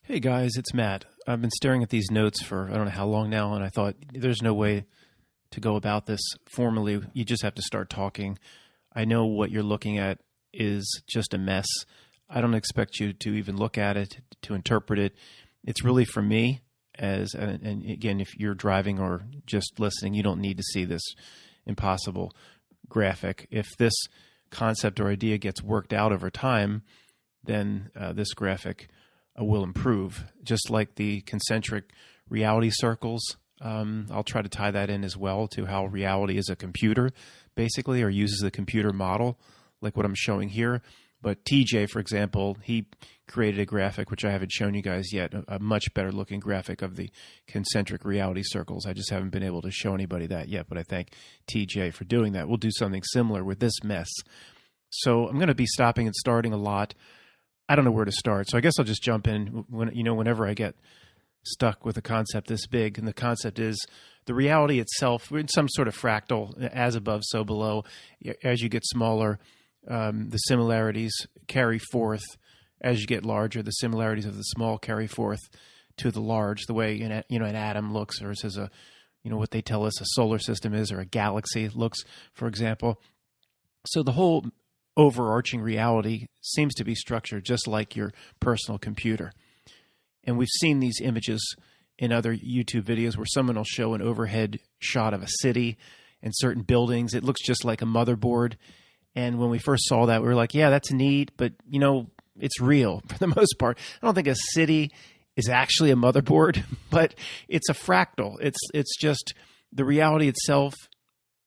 Hey guys, it's Matt. I've been staring at these notes for I don't know how long now, and I thought there's no way to go about this formally. You just have to start talking. I know what you're looking at is just a mess. I don't expect you to even look at it, to interpret it. It's really for me, and again, if you're driving or just listening, you don't need to see this impossible graphic. If this concept or idea gets worked out over time, then this graphic will improve, just like the concentric reality circles. I'll try to tie that in as well to how reality is a computer, basically, or uses the computer model, like what I'm showing here. But TJ, for example, he created a graphic, which I haven't shown you guys yet, a much better looking graphic of the concentric reality circles. I just haven't been able to show anybody that yet, but I thank TJ for doing that. We'll do something similar with this mess. So I'm going to be stopping and starting a lot. I don't know where to start, so I guess I'll just jump in whenever I get stuck with a concept this big. And the concept is the reality itself. We're in some sort of fractal, as above, so below. As you get smaller, the similarities carry forth. As you get larger, the similarities of the small carry forth to the large. The way an atom looks, or as a what they tell us a solar system is, or a galaxy looks, for example. So the whole overarching reality seems to be structured just like your personal computer. And we've seen these images in other YouTube videos where someone will show an overhead shot of a city and certain buildings. It looks just like a motherboard. And when we first saw that, we were like, yeah, that's neat, but it's real for the most part. I don't think a city is actually a motherboard, but it's a fractal. It's just the reality itself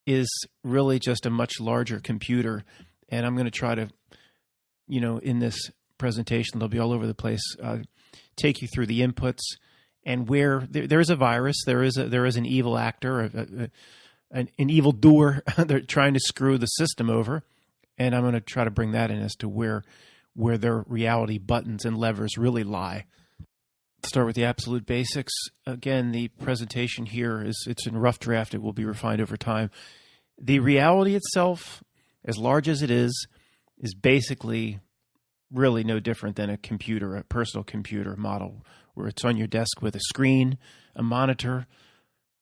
is really just a much larger computer. And I'm going to try to, in this presentation, they'll be all over the place, take you through the inputs and where there is a virus, there is an evil actor, an evil doer. They're trying to screw the system over, and I'm going to try to bring that in as to where their reality buttons and levers really lie. Start with the absolute basics. Again, the presentation here it's in rough draft. It will be refined over time. The reality itself, as large as it is basically really no different than a computer, a personal computer model, where it's on your desk with a screen, a monitor,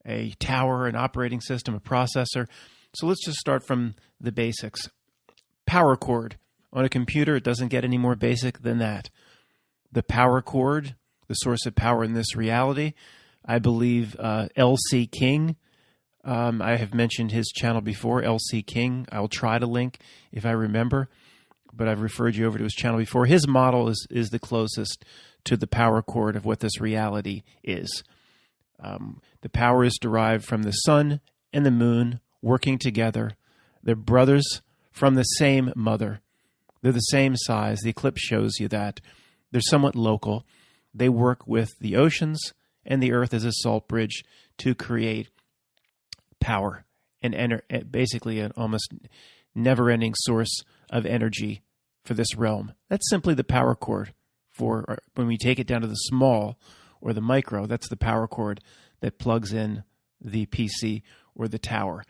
a tower, an operating system, a processor. So let's just start from the basics. Power cord. On a computer, it doesn't get any more basic than that. The power cord, the source of power in this reality, I believe L.C. King, I have mentioned his channel before, L.C. King. I'll try to link if I remember, but I've referred you over to his channel before. His model is the closest to the power cord of what this reality is. The power is derived from the sun and the moon working together. They're brothers from the same mother. They're the same size. The eclipse shows you that. They're somewhat local. They work with the oceans and the earth as a salt bridge to create power and basically an almost never-ending source of energy for this realm. That's simply the power cord. For when we take it down to the small or the micro, that's the power cord that plugs in the PC or the tower.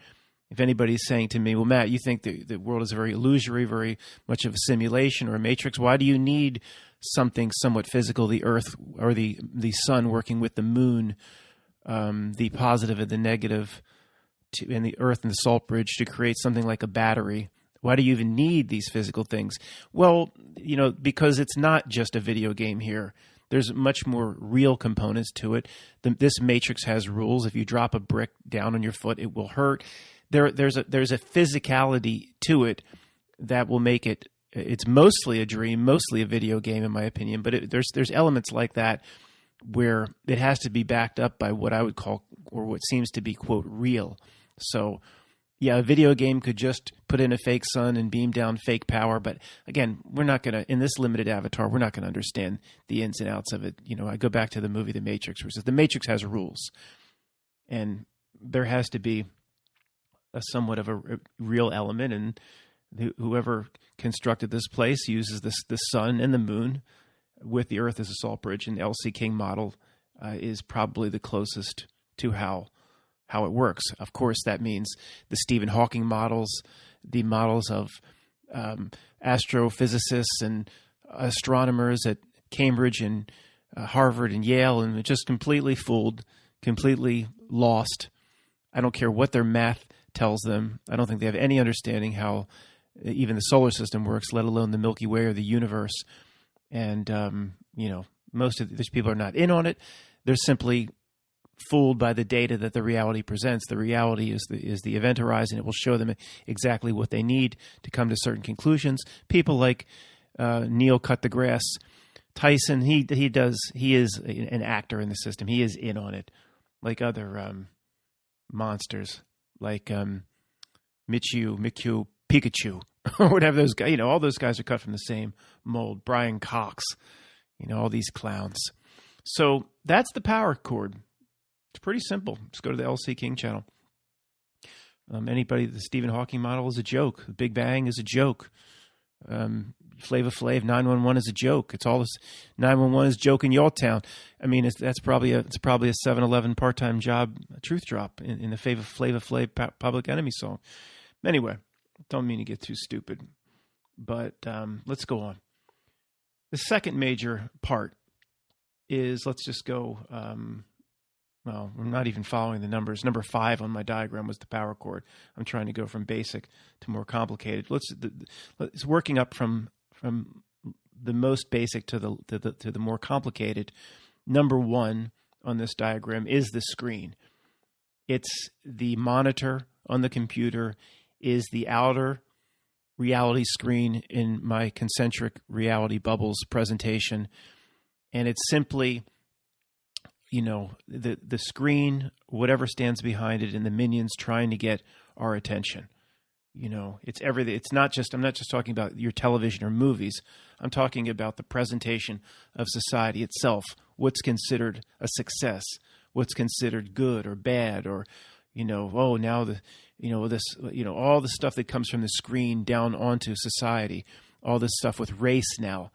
If anybody's saying to me, well, Matt, you think the world is very illusory, very much of a simulation or a matrix, why do you need something somewhat physical, the earth or the sun working with the moon, the positive and the negative, and the earth and the salt bridge to create something like a battery? Why do you even need these physical things? Well, because it's not just a video game here. There's much more real components to it. This matrix has rules. If you drop a brick down on your foot, it will hurt. There's a physicality to it that will make it. It's mostly a dream, mostly a video game, in my opinion. But there's elements like that where it has to be backed up by what I would call, or what seems to be, quote, real. So, yeah, a video game could just put in a fake sun and beam down fake power. But again, we're not going to, in this limited avatar, we're not going to understand the ins and outs of it. I go back to the movie The Matrix, where it says the Matrix has rules. And there has to be a somewhat of a real element. And whoever constructed this place uses the sun and the moon with the earth as a salt bridge. And the L.C. King model is probably the closest to how it works. Of course, that means the Stephen Hawking models, the models of astrophysicists and astronomers at Cambridge and Harvard and Yale and just completely fooled, completely lost. I don't care what their math tells them. I don't think they have any understanding how even the solar system works, let alone the Milky Way or the universe. And, most of these people are not in on it. They're simply fooled by the data that the reality presents. The reality is the event horizon. It will show them exactly what they need to come to certain conclusions. People like Neil Cut the Grass Tyson, he is an actor in the system. He is in on it, like other monsters, like Michu, Pikachu, or whatever those guys. All those guys are cut from the same mold. Brian Cox, all these clowns. So that's the power cord. It's pretty simple. Just go to the LC King channel. The Stephen Hawking model is a joke. The Big Bang is a joke. Flava Flav 911 is a joke. It's all this 911 is joke in Y'alltown. I mean, it's probably a 7-Eleven part-time job truth drop in the Flava Flav Public Enemy song. Anyway, don't mean to get too stupid, but let's go on. The second major part is, let's just go. Well, we're not even following the numbers. Number 5 on my diagram was the power cord. I'm trying to go from basic to more complicated. It's working up from the most basic to the more complicated. Number 1 on this diagram is the screen. It's the monitor on the computer, is the outer reality screen in my concentric reality bubbles presentation, and it's simply the screen, whatever stands behind it, and the minions trying to get our attention. It's everything. I'm not just talking about your television or movies. I'm talking about the presentation of society itself. What's considered a success? What's considered good or bad? Or, all the stuff that comes from the screen down onto society. All this stuff with race now,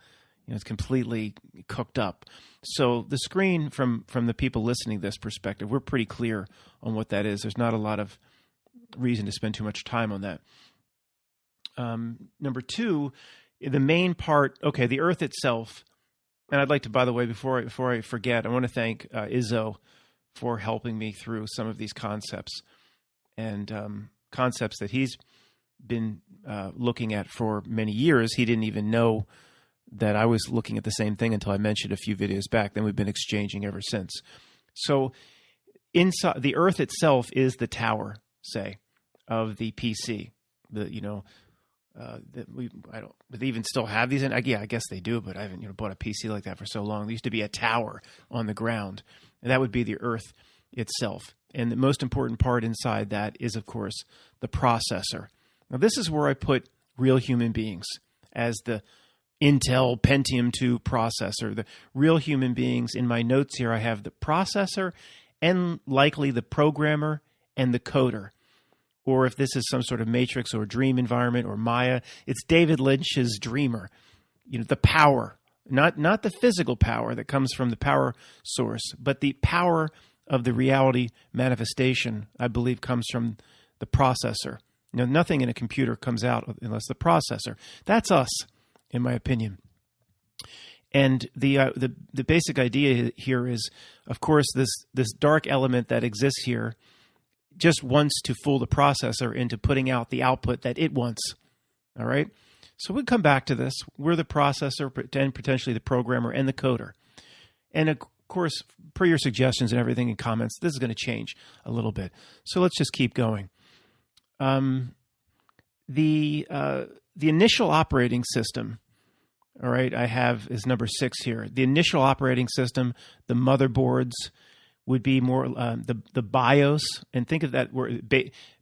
it's completely cooked up. So the screen, from the people listening to this perspective, we're pretty clear on what that is. There's not a lot of reason to spend too much time on that. Number 2, the main part, the Earth itself. And I'd like to, by the way, before I forget, I want to thank Izzo for helping me through some of these concepts and concepts that he's been looking at for many years. He didn't even know that I was looking at the same thing until I mentioned a few videos back. Then we've been exchanging ever since. So inside the Earth itself is the tower, say, of the PC. Do they even still have these? I guess they do, but I haven't bought a PC like that for so long. There used to be a tower on the ground, and that would be the Earth itself. And the most important part inside that is, of course, the processor. Now, this is where I put real human beings as the Intel Pentium 2 processor. The real human beings. In my notes here, I have the processor and likely the programmer and the coder. Or if this is some sort of matrix or dream environment or Maya, it's David Lynch's Dreamer. The power, not the physical power that comes from the power source, but the power of the reality manifestation, I believe, comes from the processor. Nothing in a computer comes out unless the processor. That's us, in my opinion. And the basic idea here is, of course, this dark element that exists here just wants to fool the processor into putting out the output that it wants. All right? So we'll come back to this. We're the processor and potentially the programmer and the coder. And of course, per your suggestions and everything in comments, this is going to change a little bit. So let's just keep going. The initial operating system, all right, I have is number 6 here. The initial operating system, the motherboards, would be more the BIOS, and think of that word,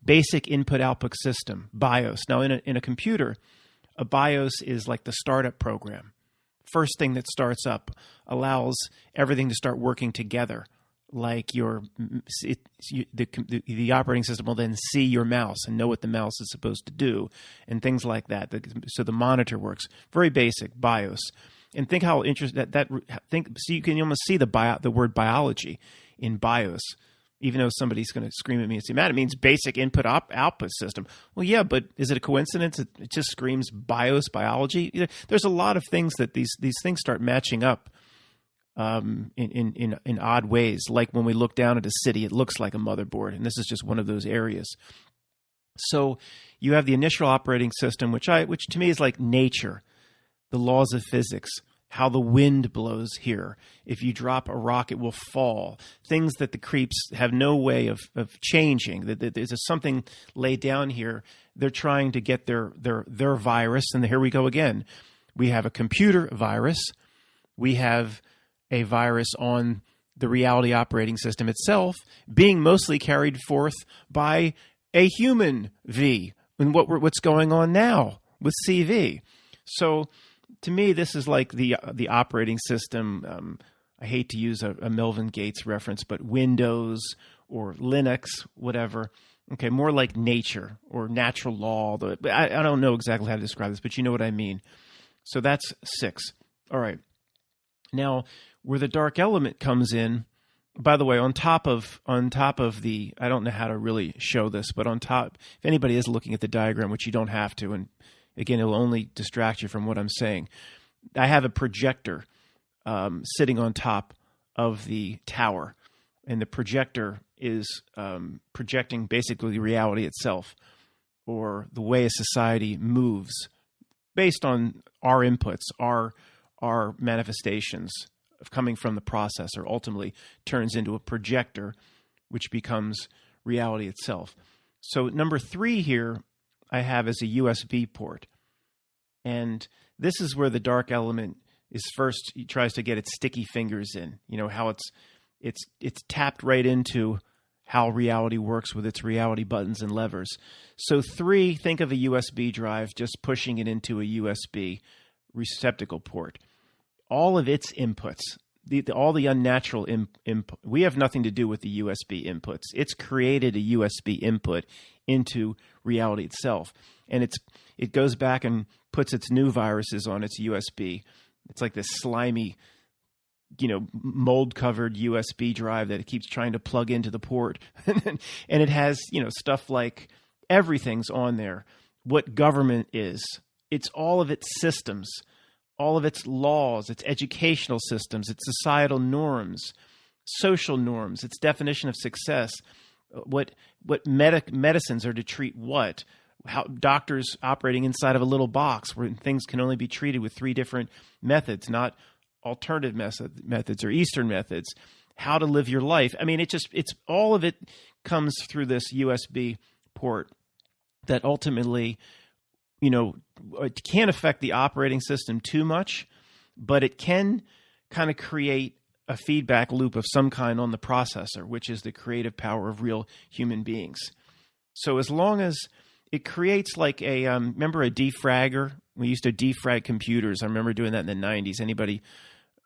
basic input-output system, BIOS. Now, in a computer, a BIOS is like the startup program. First thing that starts up allows everything to start working together. Like the operating system will then see your mouse and know what the mouse is supposed to do, and things like that. So the monitor works. Very basic BIOS. And think how interesting so you can almost see the word biology in BIOS, even though somebody's going to scream at me and say, "Matt, it means basic input output system." Well, yeah, but is it a coincidence? It just screams BIOS, biology. There's a lot of things that these things start matching up in odd ways. Like when we look down at a city, it looks like a motherboard, and this is just one of those areas. So you have the initial operating system, which to me is like nature, the laws of physics, how the wind blows here. If you drop a rock, it will fall. Things that the creeps have no way of changing. There's something laid down here. They're trying to get their virus, and here we go again. We have a computer virus. We have a virus on the reality operating system itself being mostly carried forth by a human V. And what's going on now with CV. So to me, this is like the operating system. I hate to use a Melvin Gates reference, but Windows or Linux, whatever. Okay, more like nature or natural law. I don't know exactly how to describe this, but you know what I mean. So that's 6. All right. Now, where the dark element comes in, by the way, on top of the, I don't know how to really show this, but on top, if anybody is looking at the diagram, which you don't have to, and again, it'll only distract you from what I'm saying, I have a projector sitting on top of the tower, and the projector is projecting basically reality itself, or the way a society moves based on our inputs, our manifestations of coming from the processor, ultimately turns into a projector, which becomes reality itself. So number 3 here I have as a USB port. And this is where the dark element is first, he tries to get its sticky fingers in, how it's tapped right into how reality works with its reality buttons and levers. So 3, think of a USB drive, just pushing it into a USB receptacle port. All of its inputs, all the unnatural input, we have nothing to do with the USB inputs. It's created a USB input into reality itself. And it goes back and puts its new viruses on its USB. It's like this slimy, mold-covered USB drive that it keeps trying to plug into the port. And it has, stuff like everything's on there. What government is. It's all of its systems, all of its laws, its educational systems, its societal norms, social norms, its definition of success, what medicines are to treat what, how doctors operating inside of a little box where things can only be treated with 3 different methods, not alternative methods or Eastern methods, how to live your life. I mean, it's all of it comes through this USB port that ultimately, it can't affect the operating system too much, but it can kind of create a feedback loop of some kind on the processor, which is the creative power of real human beings. So as long as it creates like remember a defragger? We used to defrag computers. I remember doing that in the 90s. Anybody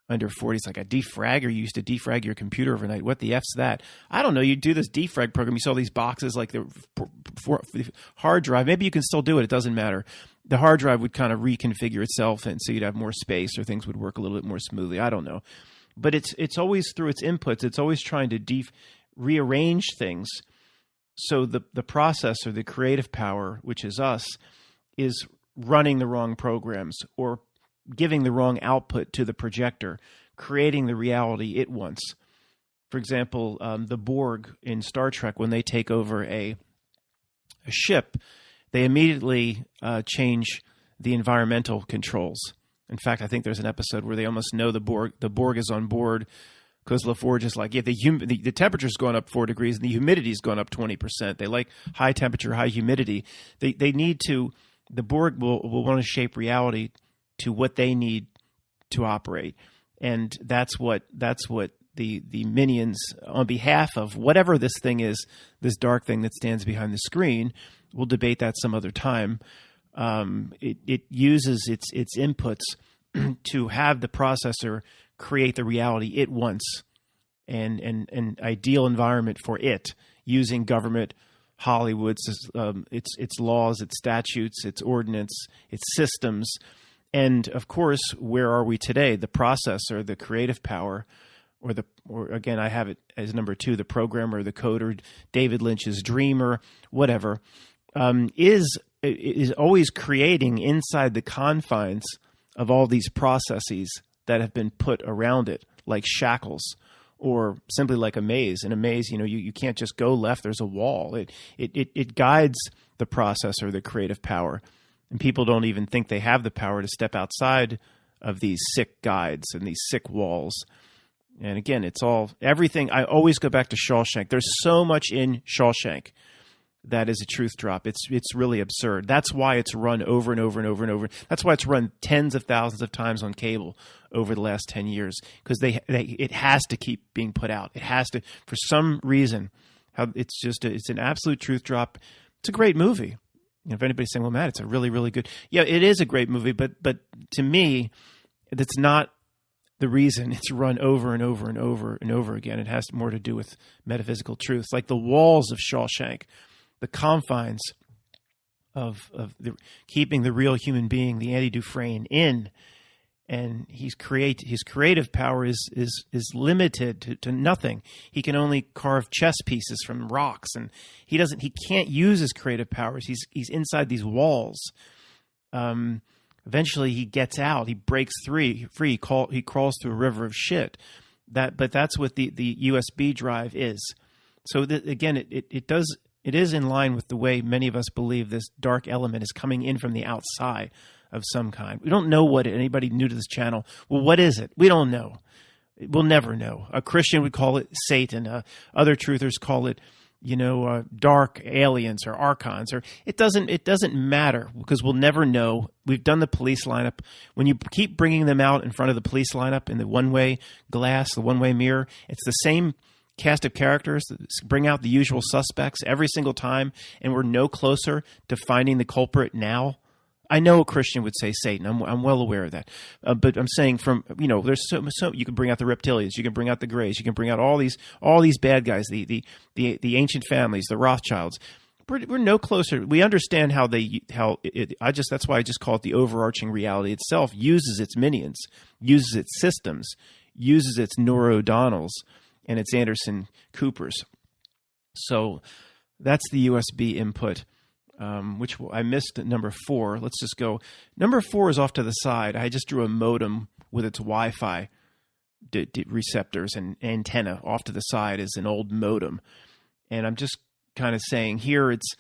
under 40 is like, a defragger? You used to defrag your computer overnight. What the F's that? I don't know. You do this defrag program. You saw these boxes like the hard drive. Maybe you can still do it. It doesn't matter. The hard drive would kind of reconfigure itself, and so you'd have more space, or things would work a little bit more smoothly. I don't know. But it's always through its inputs. It's always trying to rearrange things. So the processor, the creative power, which is us, is running the wrong programs or giving the wrong output to the projector, creating the reality it wants. For example, the Borg in Star Trek, when they take over a ship, they immediately change the environmental controls. In fact, I think there's an episode where they almost know the Borg is on board, because LaForge is like, yeah, the temperature's gone up 4 degrees and the humidity's gone up 20%. They like high temperature, high humidity. They need to, the Borg will want to shape reality to what they need to operate. And that's what the minions, on behalf of whatever this thing is, this dark thing that stands behind the screen, we'll debate that some other time. It uses its inputs to have the processor create the reality it wants and an ideal environment for it, using government, Hollywood's its laws, its statutes, its ordinance, its systems. And of course, where are we today? The processor, the creative power, or again, I have it as number 2, the programmer, the coder, David Lynch's dreamer, whatever, is always creating inside the confines of all these processes that have been put around it, like shackles, or simply like a maze. In a maze, you can't just go left. There's a wall. It guides the process or the creative power. And people don't even think they have the power to step outside of these sick guides and these sick walls. And again, it's everything. I always go back to Shawshank. There's so much in Shawshank that is a truth drop. It's really absurd. That's why it's run over and over and over and over. That's why it's run tens of thousands of times on cable over the last 10 years, because it has to keep being put out. It has to, for some reason. It's an absolute truth drop. It's a great movie. If anybody's saying, well, Matt, it's a really, really good. Yeah, it is a great movie, but to me, that's not the reason it's run over and over and over and over again. It has more to do with metaphysical truths, like the walls of Shawshank, the confines of keeping the real human being, the Andy Dufresne, in. And his creative power is limited to nothing. He can only carve chess pieces from rocks, and he can't use his creative powers. He's inside these walls. Eventually, he gets out. He breaks free. He crawls through a river of shit. But that's what the USB drive is. So again, it is in line with the way many of us believe this dark element is coming in from the outside of some kind. We don't know what anybody new to this channel. Well, what is it? We don't know. We'll never know. A Christian would call it Satan. Other truthers call it, dark aliens or archons. Or it doesn't matter, because we'll never know. We've done the police lineup. When you keep bringing them out in front of the police lineup in the one-way glass, the one-way mirror, it's the same cast of characters that bring out the usual suspects every single time, and we're no closer to finding the culprit now. I know a Christian would say Satan. I'm well aware of that. But I'm saying there's so you can bring out the reptilians, you can bring out the Greys, you can bring out all these bad guys, the ancient families, the Rothschilds. We're no closer. We understand that's why I just call it the overarching reality itself uses its minions, uses its systems, uses its Nora O'Donnells and its Anderson Coopers. So that's the USB input. Which I missed at number 4. Let's just go. Number 4 is off to the side. I just drew a modem with its Wi-Fi receptors and antenna. Off to the side is an old modem. And I'm just kind of saying here it's,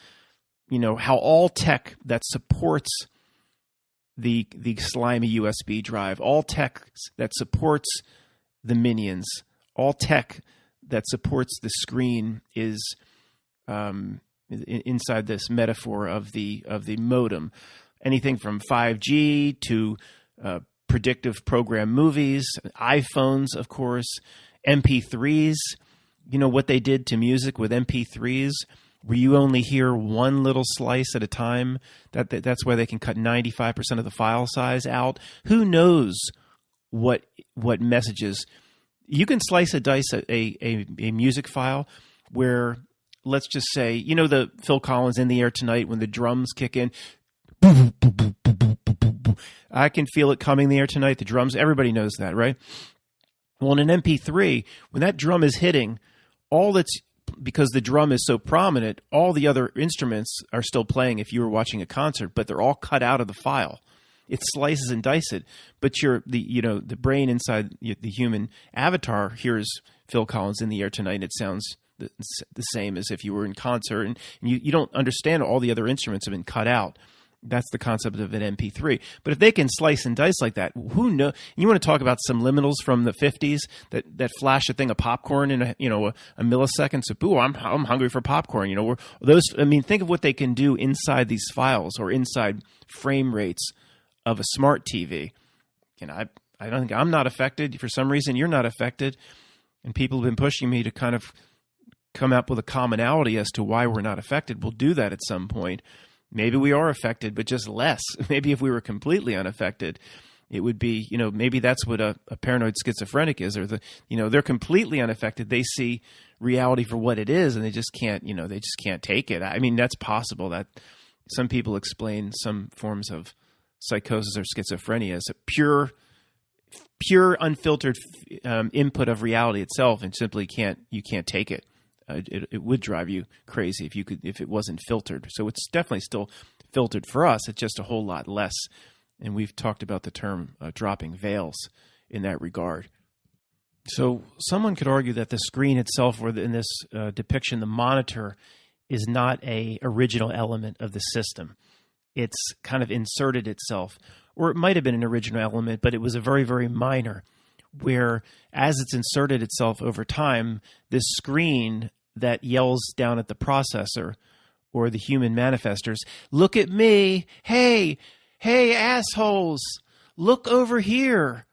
how all tech that supports the slimy USB drive, all tech that supports the minions, all tech that supports the screen is inside this metaphor of the modem. Anything from 5G to predictive program movies, iPhones, of course, MP3s. You know what they did to music with MP3s, where you only hear one little slice at a time. That's why they can cut 95% of the file size out. Who knows what messages you can slice and dice a music file where, let's just say, the Phil Collins In the Air Tonight, when the drums kick in, I can feel it coming in the air tonight, the drums, everybody knows that, right? Well, in an MP3, when that drum is hitting, because the drum is so prominent, all the other instruments are still playing if you were watching a concert, but they're all cut out of the file. It slices and dices it, but the brain inside the human avatar hears Phil Collins In the Air Tonight, and it sounds the same as if you were in concert, and you don't understand all the other instruments have been cut out. That's the concept of an MP3. But if they can slice and dice like that, who knows? You want to talk about some liminals from the 50s that flash a thing of popcorn in a millisecond. So, boo, I'm hungry for popcorn. Think of what they can do inside these files or inside frame rates of a smart TV. I don't think I'm not affected. For some reason, you're not affected. And people have been pushing me to kind of come up with a commonality as to why we're not affected. We'll do that at some point. Maybe we are affected, but just less. Maybe if we were completely unaffected, it would be, maybe that's what a paranoid schizophrenic is, or they're completely unaffected. They see reality for what it is, and they just can't take it. I mean, that's possible. That some people explain some forms of psychosis or schizophrenia as a pure unfiltered input of reality itself, and simply you can't take it. It would drive you crazy if it wasn't filtered. So it's definitely still filtered for us. It's just a whole lot less. And we've talked about the term dropping veils in that regard. So someone could argue that the screen itself, or in this depiction, the monitor, is not a original element of the system. It's kind of inserted itself, or it might have been an original element, but it was a very, very minor, where as it's inserted itself over time, this screen that yells down at the processor or the human manifestors, look at me, hey, assholes, look over here,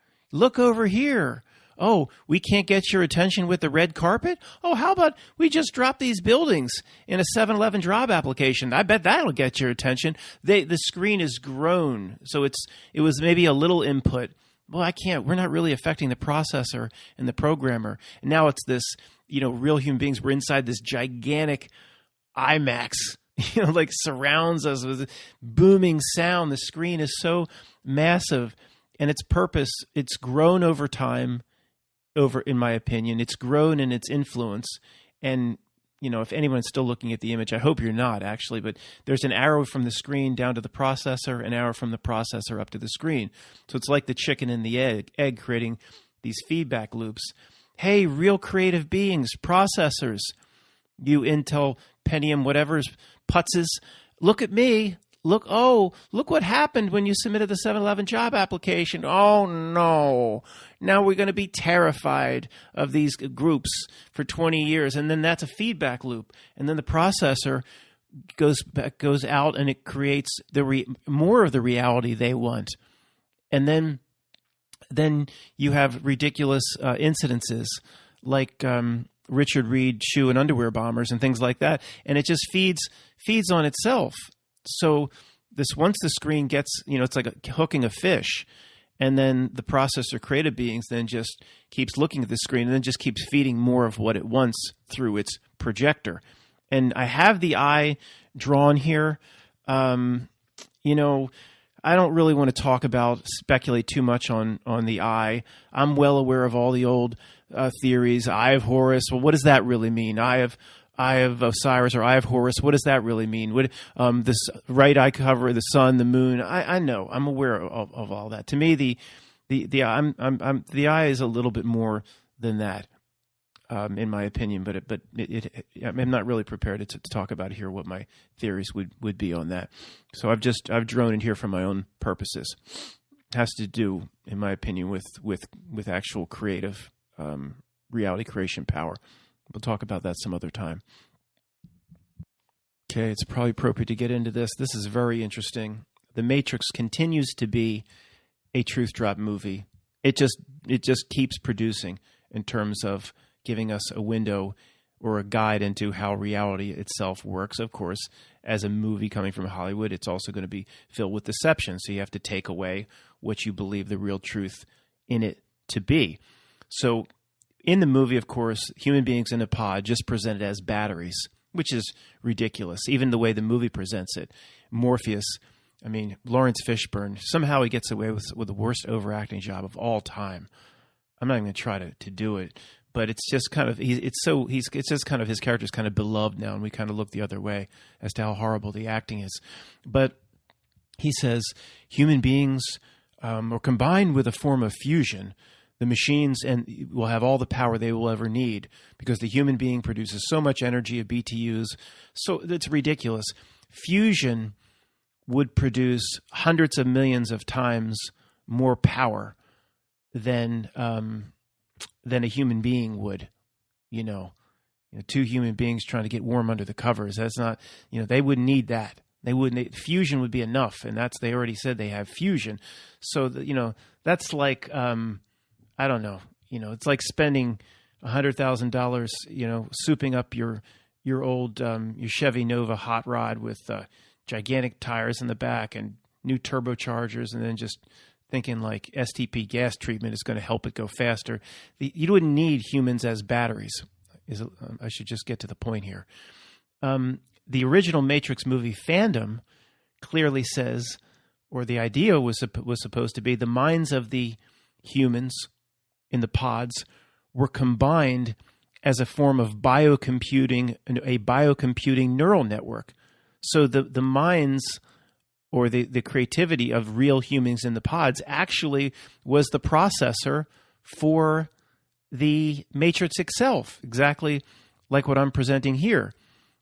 Oh, we can't get your attention with the red carpet? Oh, how about we just drop these buildings in a 7-Eleven job application? I bet that'll get your attention. The screen is grown, so it was maybe a little input. Well, we're not really affecting the processor and the programmer. And now it's this, real human beings. We're inside this gigantic IMAX, like surrounds us with booming sound. The screen is so massive, and its purpose, it's grown over time. In my opinion, it's grown in its influence. And, if anyone's still looking at the image, I hope you're not actually, but there's an arrow from the screen down to the processor, an arrow from the processor up to the screen. So it's like the chicken and the egg creating these feedback loops. Hey, real creative beings, processors, you Intel, Pentium, whatever's putzes, look at me. Look what happened when you submitted the 7-Eleven job application. Oh, no. Now we're going to be terrified of these groups for 20 years. And then that's a feedback loop. And then the processor goes out and it creates more of the reality they want. And then you have ridiculous incidences like Richard Reed shoe and underwear bombers and things like that. And it just feeds on itself. So once the screen gets, it's like hooking a fish, and then the processor creative beings then just keeps looking at the screen and then just keeps feeding more of what it wants through its projector. And I have the eye drawn here. I don't really want to speculate too much on the eye. I'm well aware of all the old theories. Eye of Horus. Well, what does that really mean? Eye of Osiris or Eye of Horus. What does that really mean? This right eye cover the sun, the moon? I know. I'm aware of all that. To me, the eye is a little bit more than that, in my opinion. But I'm not really prepared to talk about here what my theories would be on that. So I've drawn in here for my own purposes. It has to do, in my opinion, with actual creative reality creation power. We'll talk about that some other time. Okay, it's probably appropriate to get into this. This is very interesting. The Matrix continues to be a truth drop movie. It just keeps producing in terms of giving us a window or a guide into how reality itself works. Of course, as a movie coming from Hollywood, it's also going to be filled with deception. So you have to take away what you believe the real truth in it to be. So in the movie, of course, human beings in a pod just presented as batteries, which is ridiculous. Even the way the movie presents it. Morpheus, Lawrence Fishburne, somehow he gets away with the worst overacting job of all time. I'm not even going to try to do it, but it's just kind of his character's kind of beloved now, and we kind of look the other way as to how horrible the acting is. But he says human beings are combined with a form of fusion. The machines will have all the power they will ever need because the human being produces so much energy of BTUs. So it's ridiculous. Fusion would produce hundreds of millions of times more power than a human being would. Two human beings trying to get warm under the covers. That's not. They wouldn't need that. They wouldn't. Fusion would be enough, and they already said they have fusion. So that's like. I don't know. It's like spending $100,000, souping up your old your Chevy Nova hot rod with gigantic tires in the back and new turbochargers, and then just thinking like STP gas treatment is going to help it go faster. You wouldn't need humans as batteries. I should just get to the point here. The original Matrix movie fandom clearly says, or the idea was supposed to be, the minds of the humans in the pods were combined as a form of biocomputing, a biocomputing neural network. So the minds or the creativity of real humans in the pods actually was the processor for the matrix itself, exactly like what I'm presenting here.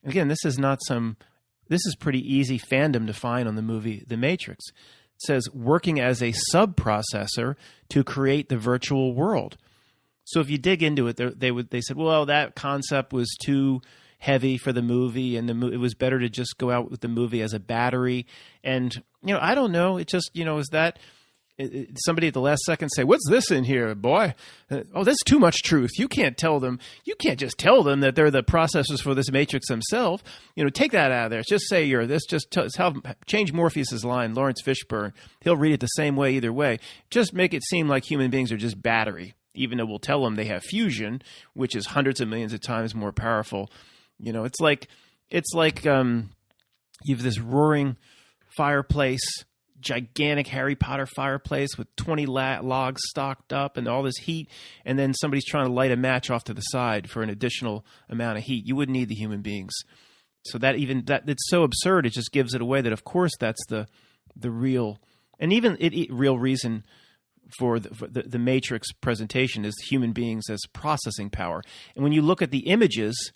Again, this is pretty easy fandom to find on the movie The Matrix. It says working as a sub-processor to create the virtual world. So if you dig into it, they said, well, that concept was too heavy for the movie, and it was better to just go out with the movie as a battery. And I don't know. It just is that somebody at the last second say, "What's this in here, boy?" Oh, that's too much truth. You can't tell them. You can't just tell them that they're the processors for this matrix themselves. Take that out of there. Just say you're this. Just change Morpheus's line, Lawrence Fishburne. He'll read it the same way either way. Just make it seem like human beings are just battery, even though we'll tell them they have fusion, which is hundreds of millions of times more powerful. It's like you have this roaring fireplace, gigantic Harry Potter fireplace with 20 logs stocked up and all this heat, and then somebody's trying to light a match off to the side for an additional amount of heat. You wouldn't need the human beings. So that it's so absurd, it just gives it away that of course that's the real, and even real reason for the Matrix presentation is human beings as processing power. And when you look at the images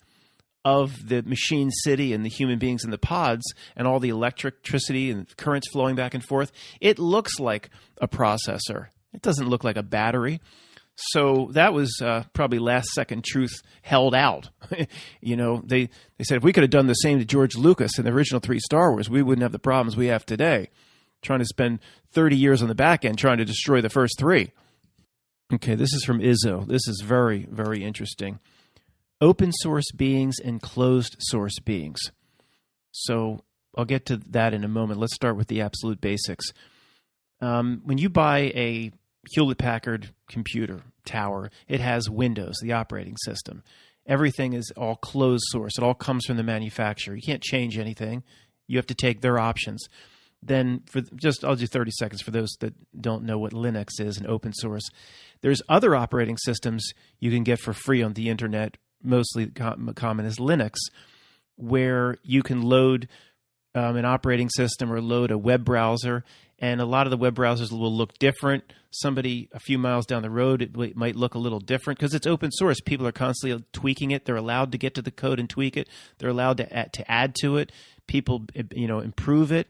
of the machine city and the human beings in the pods and all the electricity and currents flowing back and forth, it looks like a processor. It doesn't look like a battery. So that was probably last second truth held out. They said if we could have done the same to George Lucas in the original 3 Star Wars, we wouldn't have the problems we have today. Trying to spend 30 years on the back end trying to destroy the first 3. Okay, this is from Izzo. This is very, very interesting. Open source beings and closed source beings. So I'll get to that in a moment. Let's start with the absolute basics. When you buy a Hewlett-Packard computer tower, it has Windows, the operating system. Everything is all closed source. It all comes from the manufacturer. You can't change anything. You have to take their options. Then I'll do 30 seconds for those that don't know what Linux is and open source. There's other operating systems you can get for free on the internet, mostly common as Linux, where you can load an operating system or load a web browser, and a lot of the web browsers will look different. Somebody a few miles down the road, it might look a little different because it's open source. People are constantly tweaking it. They're allowed to get to the code and tweak it. They're allowed to add to it. People, improve it.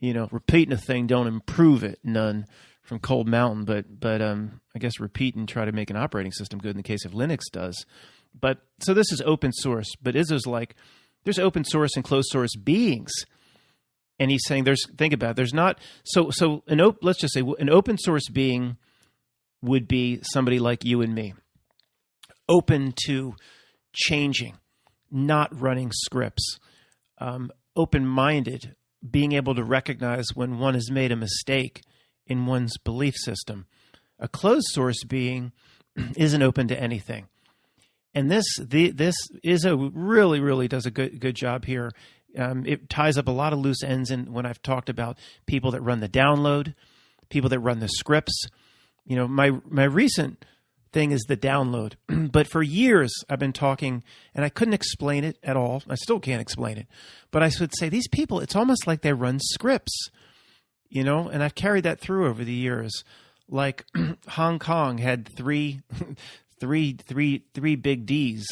Repeating a thing don't improve it. None from Cold Mountain, but I guess repeat and try to make an operating system good in the case of Linux does. But so this is open source, but Izzo's like, there's open source and closed source beings. And he's saying let's just say an open source being would be somebody like you and me, open to changing, not running scripts, open-minded, being able to recognize when one has made a mistake in one's belief system. A closed source being isn't open to anything. And this really, really does a good job here. It ties up a lot of loose ends in when I've talked about people that run the download, people that run the scripts. My recent thing is the download. But for years I've been talking, and I couldn't explain it at all. I still can't explain it. But I would say these people, it's almost like they run scripts, and I've carried that through over the years. Like Hong Kong had three big Ds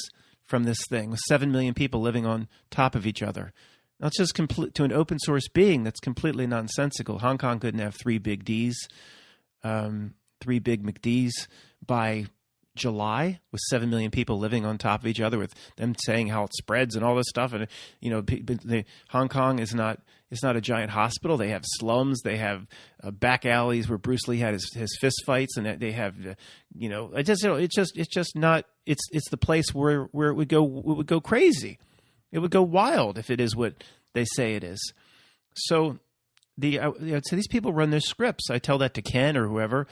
from this thing with 7 million people living on top of each other. Now, it's just to an open source being that's completely nonsensical. Hong Kong couldn't have 3 big Ds, 3 big McDs by July with 7 million people living on top of each other, with them saying how it spreads and all this stuff. And Hong Kong is not a giant hospital. They have slums. They have back alleys where Bruce Lee had his fist fights, and they have it's just not. It's the place where it would go crazy. It would go wild if it is what they say it is. So so these people run their scripts. I tell that to Ken or whoever.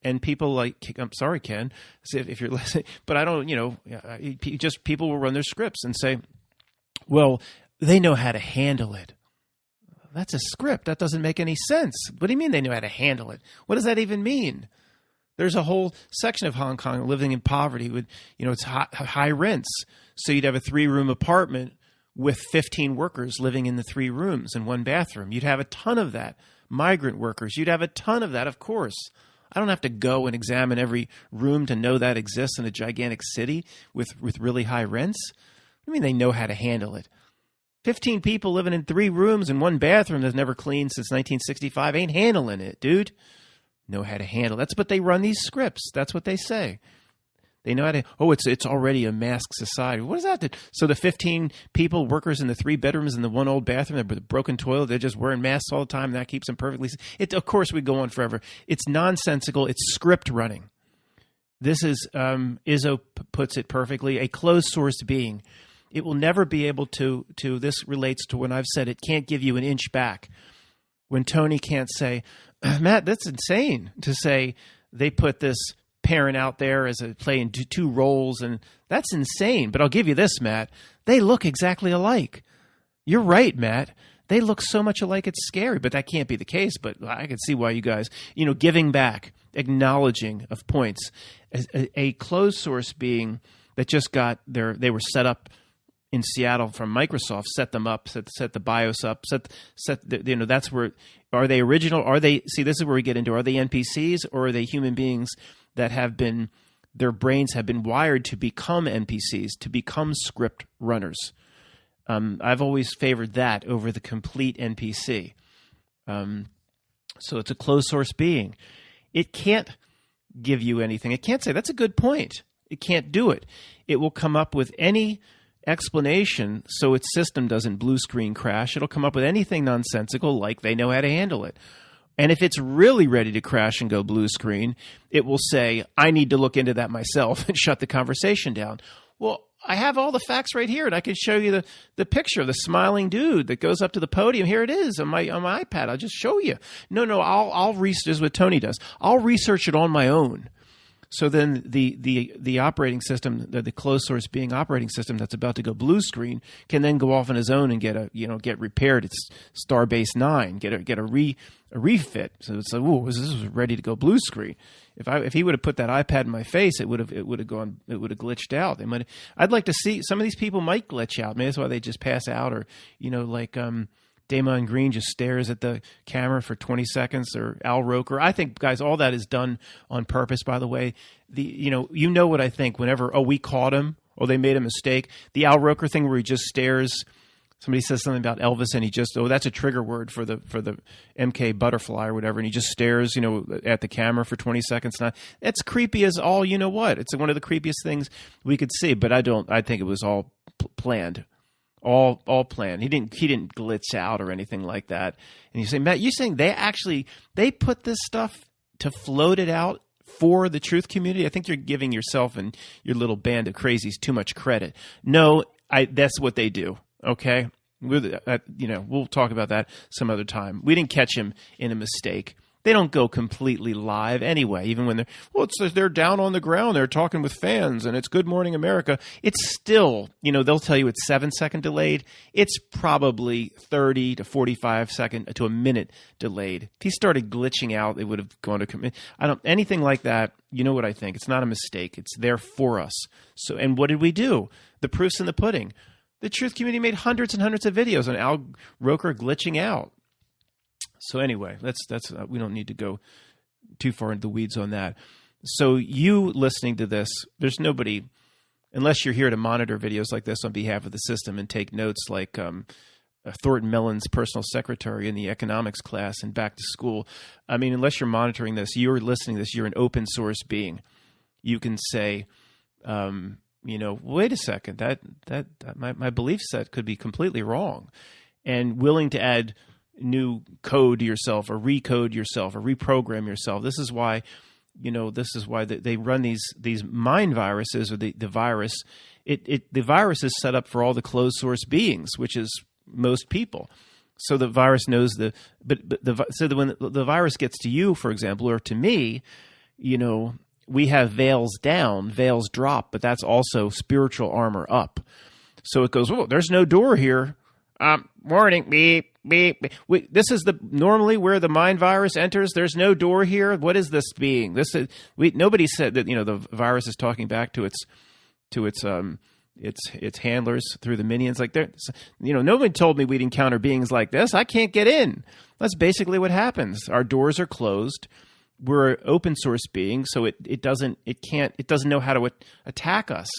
And people like, I'm sorry, Ken, if you're listening, but I don't, just people will run their scripts and say, well, they know how to handle it. That's a script. That doesn't make any sense. What do you mean they know how to handle it? What does that even mean? There's a whole section of Hong Kong living in poverty with, it's high rents. So you'd have a 3-room apartment with 15 workers living in the 3 rooms and 1 bathroom. You'd have a ton of that. Migrant workers. You'd have a ton of that, of course. I don't have to go and examine every room to know that exists in a gigantic city with really high rents. I mean, they know how to handle it. 15 people living in 3 rooms and 1 bathroom that's never cleaned since 1965 ain't handling it, dude. Know how to handle. That's what they run these scripts. That's what they say. They know how to, it's already a masked society. What does that do? So the 15 people, workers in the 3 bedrooms and the 1 old bathroom, the broken toilet, they're just wearing masks all the time, and that keeps them perfectly safe. Of course, we go on forever. It's nonsensical. It's script running. This is, Izzo puts it perfectly, a closed source being. It will never be able to, this relates to when I've said it can't give you an inch back. When Tony can't say, Matt, that's insane to say they put this parent out there as playing 2 roles, and that's insane. But I'll give you this, Matt. They look exactly alike. You're right, Matt. They look so much alike, it's scary. But that can't be the case. But I can see why you guys, giving back, acknowledging of points. A closed source being that just got they were set up in Seattle from Microsoft, set them up, set the BIOS up, that's where, are they original? Are they, see, this is where we get into, are they NPCs or are they human beings that have been, their brains have been wired to become NPCs, to become script runners? I've always favored that over the complete NPC. So it's a closed source being. It can't give you anything. It can't say, that's a good point. It can't do it. It will come up with any explanation so its system doesn't blue screen crash. It'll come up with anything nonsensical like they know how to handle it. And if it's really ready to crash and go blue screen, it will say, I need to look into that myself and shut the conversation down. Well, I have all the facts right here, and I can show you the picture of the smiling dude that goes up to the podium. Here it is on my iPad. I'll just show you. No, I'll research. This is what Tony does. I'll research it on my own. So then the operating system, the closed source being operating system that's about to go blue screen, can then go off on his own and get repaired. It's Starbase 9, get a refit. So it's like, this was ready to go blue screen. If he would have put that iPad in my face, it would have glitched out. I'd like to see, some of these people might glitch out. Maybe that's why they just pass out, or like Damon Green just stares at the camera for 20 seconds, or Al Roker. I think, guys, all that is done on purpose, by the way. You know what I think whenever, we caught him, or they made a mistake. The Al Roker thing where he just stares. Somebody says something about Elvis and he just, that's a trigger word for the MK butterfly or whatever. And he just stares, at the camera for 20 seconds. Now, that's creepy as all, It's one of the creepiest things we could see, but I think it was all planned. All planned. He didn't glitch out or anything like that. And you say, Matt, you're saying they put this stuff to float it out for the truth community? I think you're giving yourself and your little band of crazies too much credit. No, that's what they do. Okay, we'll talk about that some other time. We didn't catch him in a mistake. They don't go completely live anyway, even when they're down on the ground, they're talking with fans, and it's Good Morning America. It's still, they'll tell you it's 7-second delayed. It's probably 30 to 45 second to a minute delayed. If he started glitching out, it would have gone to commit. Anything like that. You know what I think? It's not a mistake. It's there for us. So, and what did we do? The proof's in the pudding. The truth community made hundreds and hundreds of videos on Al Roker glitching out. So anyway, that's we don't need to go too far into the weeds on that. So you listening to this, there's nobody, unless you're here to monitor videos like this on behalf of the system and take notes like Thornton Mellon's personal secretary in the economics class and back to school. I mean, unless you're monitoring this, you're listening to this, you're an open source being. You can say, wait a second, that my belief set could be completely wrong, and willing to add new code to yourself, or recode yourself, or reprogram yourself. This is why, they run these mind viruses, or the virus. The virus is set up for all the closed source beings, which is most people. So the virus knows when the virus gets to you, for example, or to me, we have veils down, veils drop, but that's also spiritual armor up. So it goes, there's no door here. Warning, beep, beep, beep. This is normally where the mind virus enters. There's no door here. What is this being? Nobody said that, the virus is talking back to its handlers through the minions. Like nobody told me we'd encounter beings like this. I can't get in. That's basically what happens. Our doors are closed. we're an open source being, so it doesn't know how to attack us.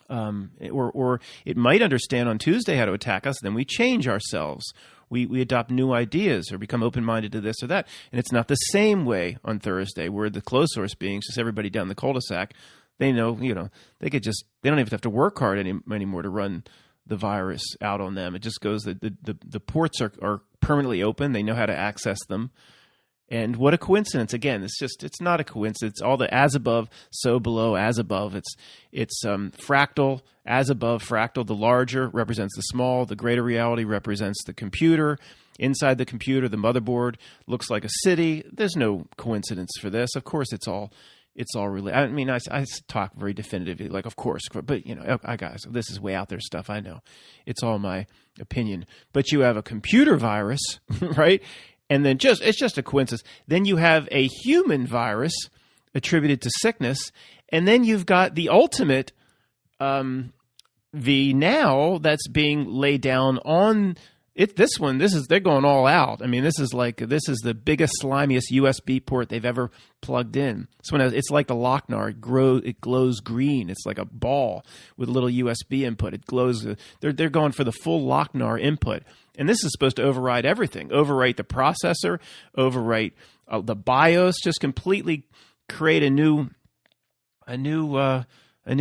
Or it might understand on Tuesday how to attack us. Then we change ourselves. We adopt new ideas or become open-minded to this or that. And it's not the same way on Thursday, where the closed source beings, just everybody down the cul-de-sac, they know, they don't even have to work hard anymore to run the virus out on them. It just goes that the ports are permanently open. They know how to access them. And what a coincidence! Again, it's not a coincidence. All the as above, so below, as above. It's fractal, as above, fractal. The larger represents the small. The greater reality represents the computer. Inside the computer, the motherboard looks like a city. There's no coincidence for this. Of course, it's all really. I mean, I talk very definitively, like of course, but guys, this is way out there stuff. I know, it's all my opinion. But you have a computer virus, right? And then it's just a coincidence. Then you have a human virus attributed to sickness, and then you've got the ultimate V now that's being laid down on it. They're going all out. I mean, this is the biggest, slimiest USB port they've ever plugged in. It's like the Lochnar. It glows green. It's like a ball with a little USB input. It glows. They're going for the full Lochnar input. And this is supposed to override everything, overwrite the processor, overwrite the BIOS, just completely create a new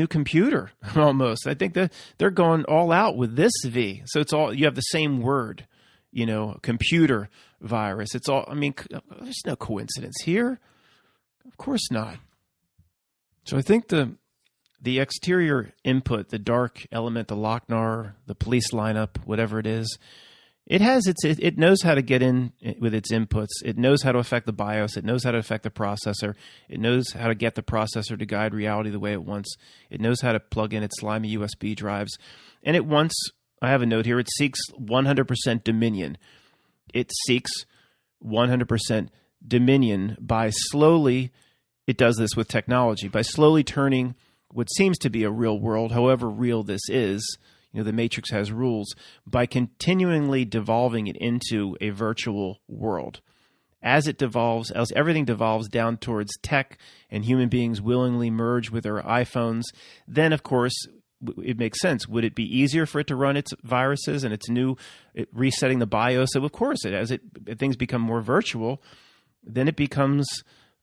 computer almost. I think that they're going all out with this V. So you have the same word, computer virus. It's all, I mean, there's no coincidence here. Of course not. So I think the exterior input, the dark element, the Lochnar, the police lineup, whatever it is, it knows how to get in with its inputs. It knows how to affect the BIOS. It knows how to affect the processor. It knows how to get the processor to guide reality the way it wants. It knows how to plug in its slimy USB drives. And I have a note here, it seeks 100% dominion. It seeks 100% dominion by slowly, it does this with technology, by slowly turning what seems to be a real world, however real this is, the Matrix has rules, by continually devolving it into a virtual world. As everything devolves down towards tech and human beings willingly merge with their iPhones, then, of course, it makes sense. Would it be easier for it to run its viruses and its resetting the BIOS? So, of course, as things become more virtual, then it becomes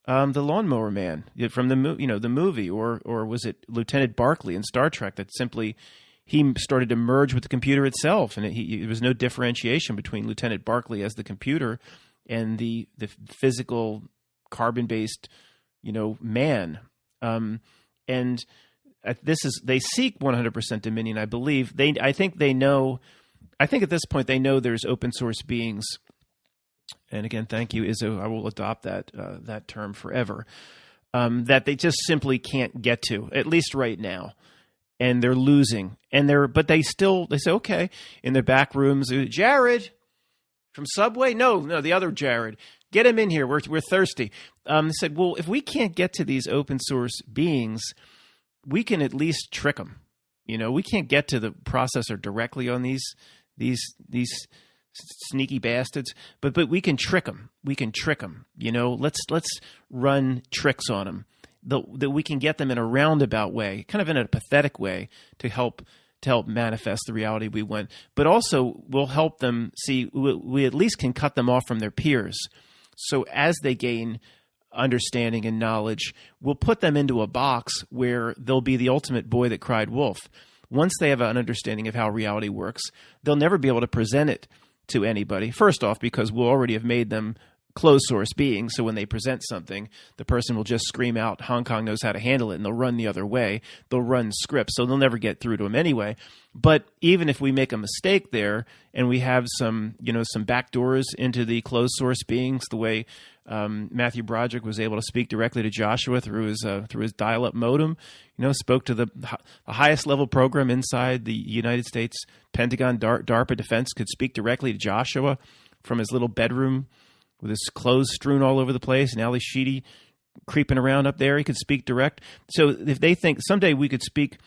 the Lawnmower Man from the movie, or was it Lieutenant Barclay in Star Trek that simply he started to merge with the computer itself, and there was no differentiation between Lieutenant Barclay as the computer and the physical carbon-based, man. And they seek 100% dominion. I believe I think at this point they know there's open source beings. And again, thank you, Izzo. I will adopt that term forever. That they just simply can't get to, at least right now. And they're losing, but they say, okay, in their back rooms, Jared from Subway? No, the other Jared, get him in here. We're thirsty. They said, well, if we can't get to these open source beings, we can at least trick them. We can't get to the processor directly on these sneaky bastards, but we can trick them. Let's run tricks on them. That we can get them in a roundabout way, kind of in a pathetic way, to help manifest the reality we want. But also, we'll help them see. We at least can cut them off from their peers. So as they gain understanding and knowledge, we'll put them into a box where they'll be the ultimate boy that cried wolf. Once they have an understanding of how reality works, they'll never be able to present it to anybody. First off, because we'll already have made them closed source beings, so when they present something, the person will just scream out, Hong Kong knows how to handle it, and they'll run the other way. They'll run scripts, so they'll never get through to them anyway. But even if we make a mistake there, and we have some back doors into the closed source beings, the way Matthew Broderick was able to speak directly to Joshua through his dial-up modem, spoke to the highest level program inside the United States Pentagon, DARPA Defense, could speak directly to Joshua from his little bedroom with his clothes strewn all over the place, and Ali Sheedy creeping around up there. He could speak direct. So if they think someday we could speak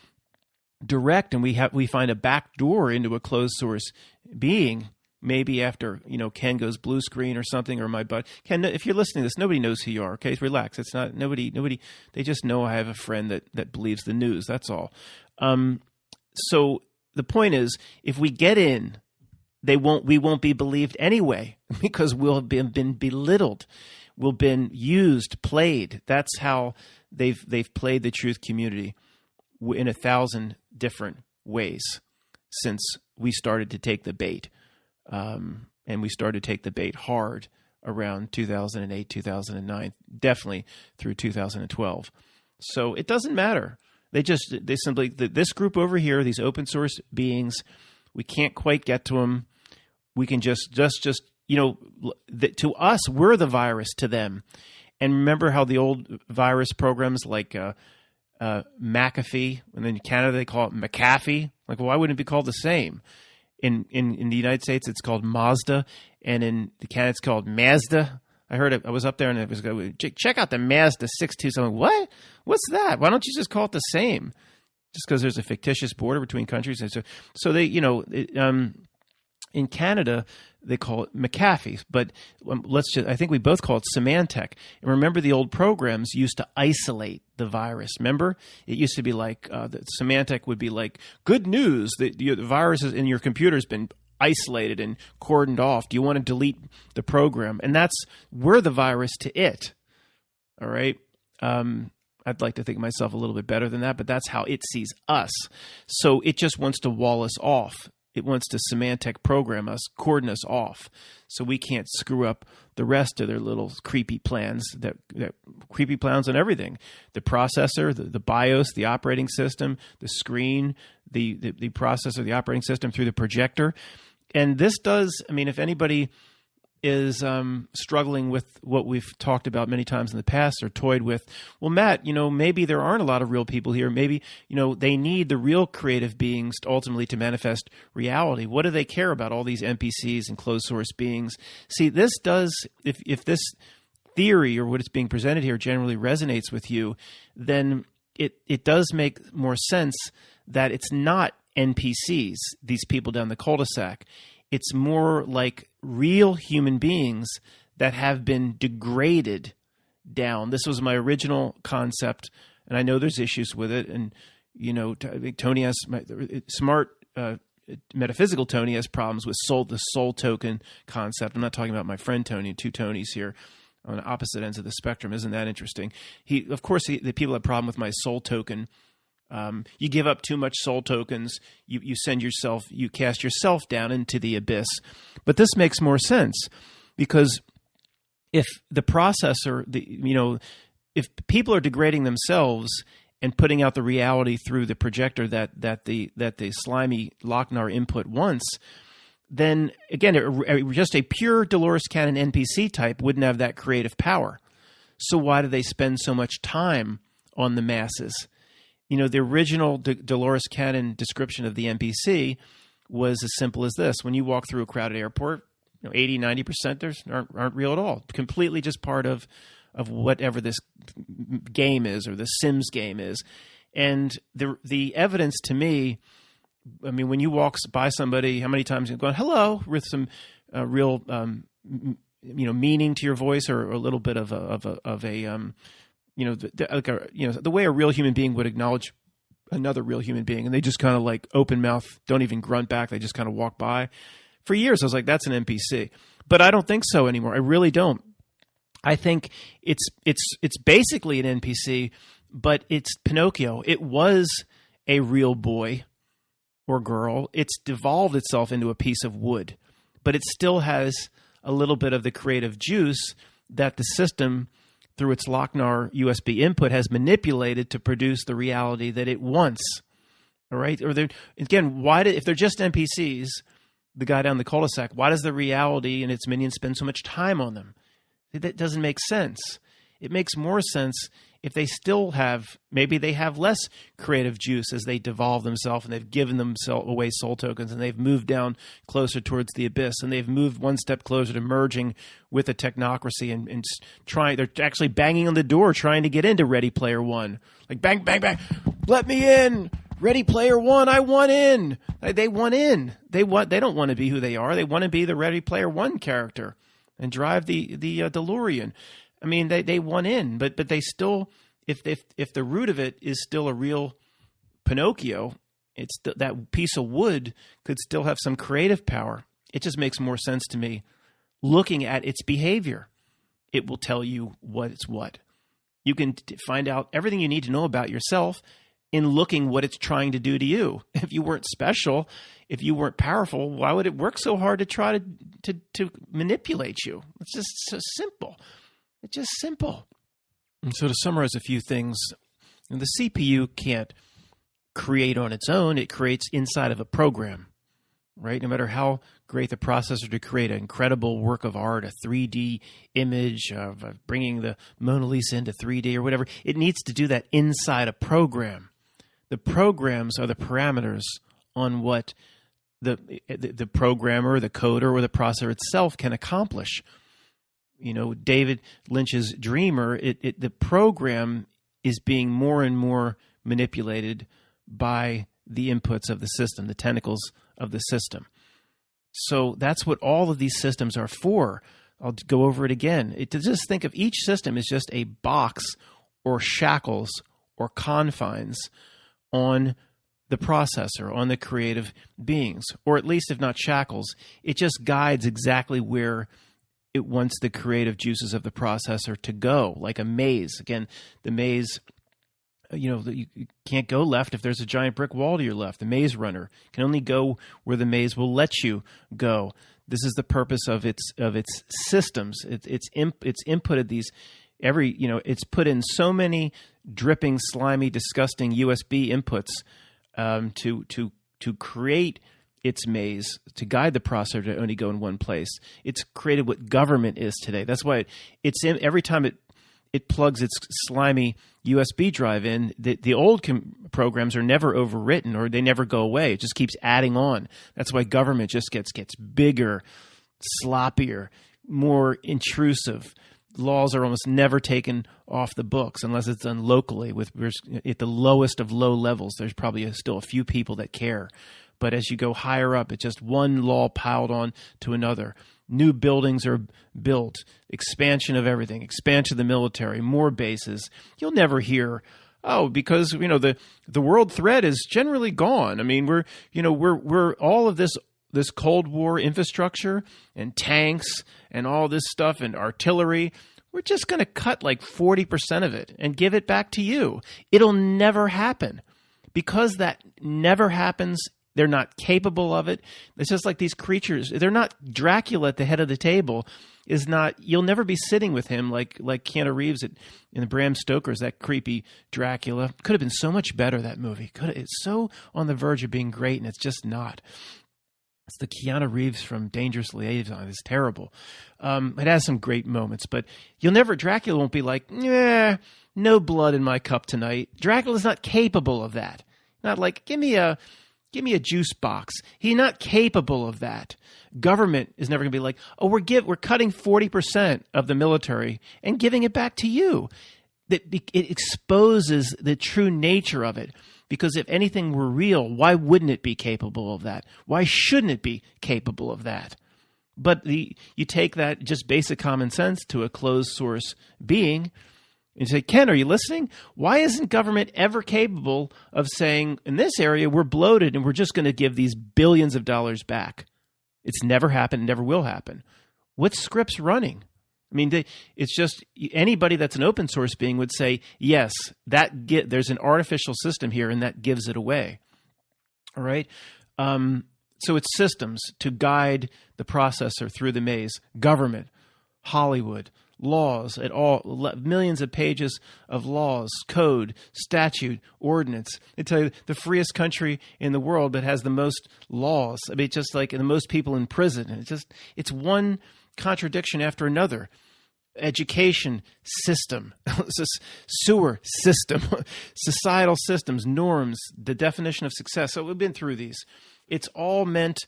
direct, and we find a back door into a closed source being, maybe after, Ken goes blue screen or something, or my butt. Ken, if you're listening to this, nobody knows who you are. Okay, relax. It's not nobody. They just know I have a friend that believes the news. That's all. So the point is, if we get in, we won't be believed anyway, because we'll have been belittled, we'll been used, played. That's how they've played the truth community in 1,000 different ways since we started to take the bait. And we started to take the bait hard around 2008, 2009, definitely through 2012. So it doesn't matter. They simply, this group over here, these open source beings, we can't quite get to them. We can to us, we're the virus to them. And remember how the old virus programs like McAfee, and then in Canada they call it McAfee. Like, why wouldn't it be called the same? In the United States, it's called Mazda, and in Canada, it's called Mazda. I heard it. I was up there, and it was check out the Mazda 627. What? What's that? Why don't you just call it the same? Just because there's a fictitious border between countries, and so they, in Canada they call it McAfee, but I think we both call it Symantec. And remember, the old programs used to isolate the virus. Remember, it used to be like the Symantec would be like, good news, the virus in your computer has been isolated and cordoned off. Do you want to delete the program? And we're the virus to it. All right. I'd like to think of myself a little bit better than that, but that's how it sees us. So it just wants to wall us off. It wants to Symantec program us, cordon us off, so we can't screw up the rest of their little creepy plans, that creepy plans on everything. The processor, the BIOS, the operating system, the screen, the processor, the operating system through the projector. And this does, if anybody is struggling with what we've talked about many times in the past or toyed with, well, Matt, maybe there aren't a lot of real people here. Maybe, they need the real creative beings ultimately to manifest reality. What do they care about, all these NPCs and closed source beings? See, this does, if this theory or what is being presented here generally resonates with you, then it does make more sense that it's not NPCs, these people down the cul-de-sac. It's more like real human beings that have been degraded down. This was my original concept, and I know there's issues with it. And, Tony has smart metaphysical Tony has problems with the soul token concept. I'm not talking about my friend Tony, two Tonys here on opposite ends of the spectrum. Isn't that interesting? The people have a problem with my soul token. You give up too much soul tokens, you cast yourself down into the abyss. But this makes more sense, because if the processor, if people are degrading themselves and putting out the reality through the projector that the slimy Lochnar input wants, then again, just a pure Dolores Cannon NPC type wouldn't have that creative power. So why do they spend so much time on the masses? The original Dolores Cannon description of the NPC was as simple as this. When you walk through a crowded airport, 80, 90% aren't real at all. Completely just part of whatever this game is, or the Sims game is. And the evidence to me, when you walk by somebody, how many times you've gone, hello, with some real, meaning to your voice, or a little bit of a the way a real human being would acknowledge another real human being, and they just kind of like open mouth, don't even grunt back. They just kind of walk by. For years, I was like, that's an NPC, but I don't think so anymore. I really don't. I think it's basically an NPC, but it's Pinocchio. It was a real boy or girl. It's devolved itself into a piece of wood, but it still has a little bit of the creative juice that the system, through its Lochnar USB input, has manipulated to produce the reality that it wants. All right? Or again, if they're just NPCs, the guy down the cul-de-sac, why does the reality and its minions spend so much time on them? That doesn't make sense. It makes more sense if they still maybe they have less creative juice as they devolve themselves, and they've given themselves away soul tokens, and they've moved down closer towards the abyss, and they've moved one step closer to merging with a technocracy and trying. They're actually banging on the door trying to get into Ready Player One. Like, bang, bang, bang, let me in. Ready Player One, I want in. They want in. They don't want to be who they are. They want to be the Ready Player One character and drive the DeLorean. I mean, they want in, but they still, if the root of it is still a real Pinocchio, it's that piece of wood could still have some creative power. It just makes more sense to me looking at its behavior. It will tell you what it's what. You can find out everything you need to know about yourself in looking what it's trying to do to you. If you weren't special, if you weren't powerful, why would it work so hard to try to manipulate you? It's just so simple. It's just simple. And so to summarize a few things, the CPU can't create on its own. It creates inside of a program, right? No matter how great the processor to create an incredible work of art, a 3D image of bringing the Mona Lisa into 3D or whatever, it needs to do that inside a program. The programs are the parameters on what the programmer, the coder, or the processor itself can accomplish. You know, David Lynch's Dreamer, the program is being more and more manipulated by the inputs of the system, the tentacles of the system. So that's what all of these systems are for. I'll go over it again. Just think of each system as just a box or shackles or confines on the processor, on the creative beings, or at least if not shackles, it just guides exactly where it wants the creative juices of the processor to go, like a maze. Again, the maze, you can't go left if there's a giant brick wall to your left. The maze runner can only go where the maze will let you go. This is the purpose of its systems. It's inputted these it's put in so many dripping, slimy, disgusting USB inputs to create its maze, to guide the processor to only go in one place. It's created what government is today. That's why it's in every time it plugs its slimy USB drive in, the old programs are never overwritten or they never go away. It just keeps adding on. That's why government just gets bigger, sloppier, more intrusive. Laws are almost never taken off the books unless it's done locally at the lowest of low levels. There's probably still a few people that care. But as you go higher up, it's just one law piled on to another. New buildings are built, expansion of everything, expansion of the military, more bases. You'll never hear, because the world threat is generally gone. I mean, we're all of this Cold War infrastructure and tanks and all this stuff and artillery. We're just going to cut like 40% of it and give it back to you. It'll never happen. Because that never happens, they're not capable of it. It's just like these creatures. They're not Dracula at the head of the table. You'll never be sitting with him like Keanu Reeves in the Bram Stoker's, that creepy Dracula. Could have been so much better, that movie. It's so on the verge of being great, and it's just not. It's the Keanu Reeves from Dangerous Liaison. It's terrible. It has some great moments, but Dracula won't be like, no blood in my cup tonight. Dracula's not capable of that. Not like, give me a juice box. He's not capable of that. Government is never going to be like, we're cutting 40% of the military and giving it back to you. It exposes the true nature of it. Because if anything were real, why wouldn't it be capable of that? Why shouldn't it be capable of that? But you take that just basic common sense to a closed source being and say, Ken, are you listening? Why isn't government ever capable of saying, in this area, we're bloated and we're just going to give these billions of dollars back? It's never happened, never will happen. What script's running? I mean, it's just anybody that's an open source being would say, yes, there's an artificial system here and that gives it away. All right? So it's systems to guide the processor through the maze. Government, Hollywood, laws at all, millions of pages of laws, code, statute, ordinance. They tell you the freest country in the world that has the most laws. I mean, just like the most people in prison. And it's one contradiction after another. Education system, sewer system, societal systems, norms, the definition of success. So we've been through these. It's all meant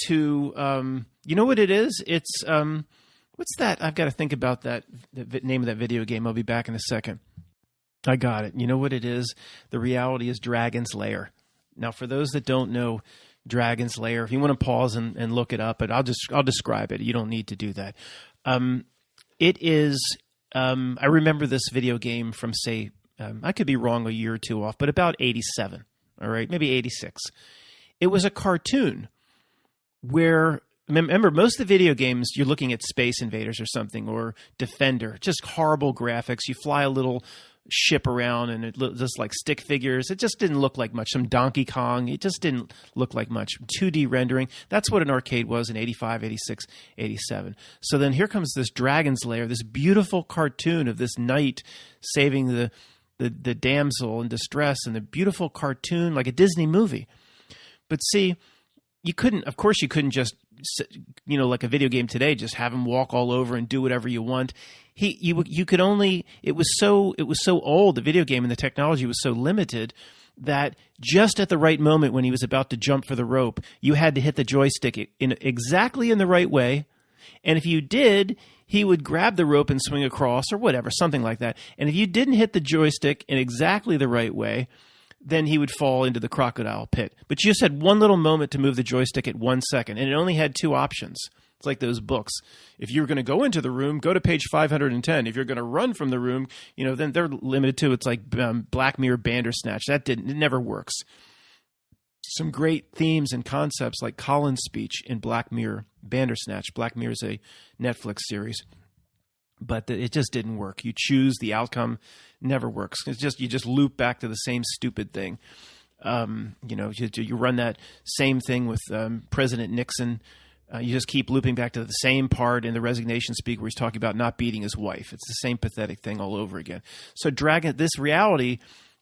to, you know what it is? It's, what's that? I've got to think about that, the name of that video game. I'll be back in a second. I got it. You know what it is? The reality is Dragon's Lair. Now, for those that don't know Dragon's Lair, if you want to pause and look it up, but I'll describe it. You don't need to do that. It is. I remember this video game from, say, I could be wrong a year or two off, but about 87. All right, maybe 86. It was a cartoon where, remember, most of the video games, you're looking at Space Invaders or something, or Defender, just horrible graphics. You fly a little ship around and it just like stick figures. It just didn't look like much. Some Donkey Kong, it just didn't look like much. 2D rendering. That's what an arcade was in 85, 86, 87. So then here comes this Dragon's Lair, this beautiful cartoon of this knight saving the damsel in distress, and the beautiful cartoon like a Disney movie. But see, you couldn't just, like a video game today, just have him walk all over and do whatever you want. You could only, it was so old, the video game, and the technology was so limited that just at the right moment when he was about to jump for the rope, you had to hit the joystick exactly in the right way. And if you did, he would grab the rope and swing across or whatever, something like that. And if you didn't hit the joystick in exactly the right way, then he would fall into the crocodile pit. But you just had one little moment to move the joystick at 1 second, and it only had two options. It's like those books. If you're going to go into the room, go to page 510. If you're going to run from the room, then they're limited to, it's like Black Mirror Bandersnatch. It never works. Some great themes and concepts like Colin's speech in Black Mirror Bandersnatch. Black Mirror is a Netflix series. But it just didn't work. You choose the outcome, never works. It's just, you just loop back to the same stupid thing. You run that same thing with President Nixon. You just keep looping back to the same part in the resignation speech where he's talking about not beating his wife. It's the same pathetic thing all over again. So this reality,